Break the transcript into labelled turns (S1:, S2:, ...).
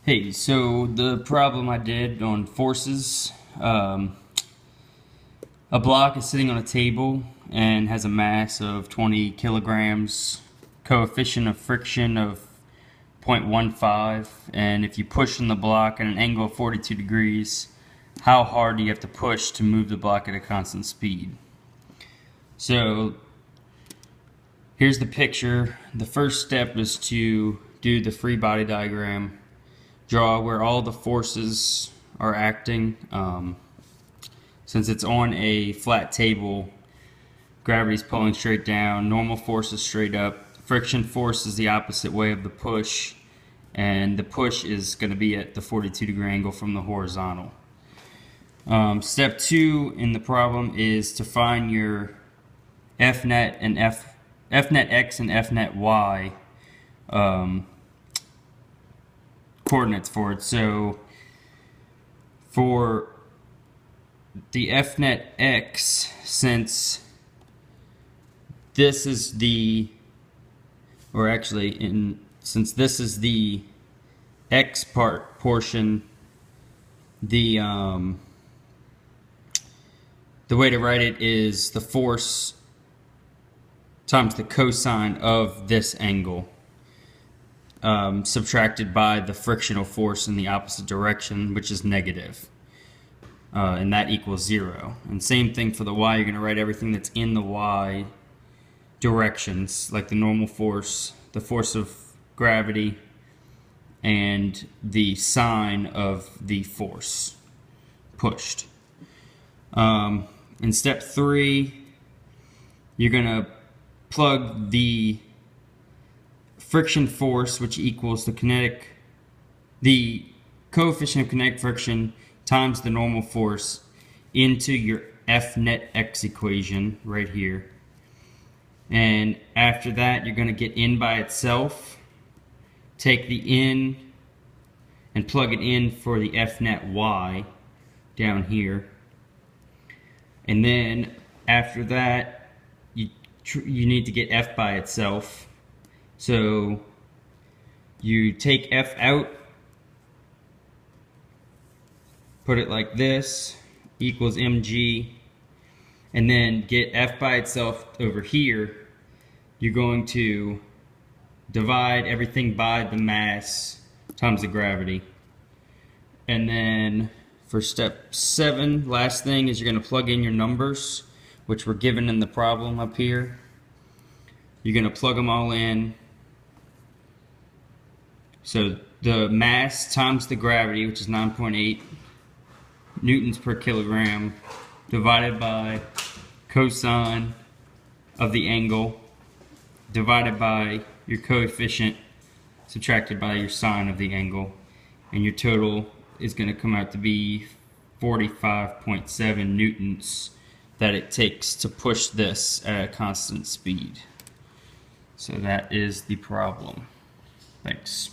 S1: Hey, so the problem I did on forces, a block is sitting on a table and has a mass of 20 kilograms, coefficient of friction of 0.15, and if you push on the block at an angle of 42 degrees, how hard do you have to push to move the block at a constant speed? So here's the picture. The first step is to do the free body diagram. Draw where all the forces are acting. Since it's on a flat table, gravity's pulling straight down, normal force is straight up, friction force is the opposite way of the push, and the push is going to be at the 42-degree angle from the horizontal. Step 2 in the problem is to find your F-net and F-net X and F-net Y coordinates for it. So for the F-net X, since this is the, since this is the X portion, the way to write it is the force times the cosine of this angle, subtracted by the frictional force in the opposite direction, which is negative. And that equals 0. And same thing for the Y, you're going to write everything that's in the Y directions, like the normal force, the force of gravity, and the sine of the force pushed. In step 3, you're going to plug the friction force, which equals the coefficient of kinetic friction times the normal force, into your F-net X equation right here. And after that, you're going to get in by itself, take the in and plug it in for the F-net Y down here. And then after that, you need to get F by itself. So you take F out, put it like this, equals mg, and then get F by itself over here. You're going to divide everything by the mass times the gravity. And then for step 7, last thing is you're going to plug in your numbers, which were given in the problem up here. You're going to plug them all in. So the mass times the gravity, which is 9.8 newtons per kilogram, divided by cosine of the angle, divided by your coefficient, subtracted by your sine of the angle, and your total is going to come out to be 45.7 newtons that it takes to push this at a constant speed. So that is the problem. Thanks.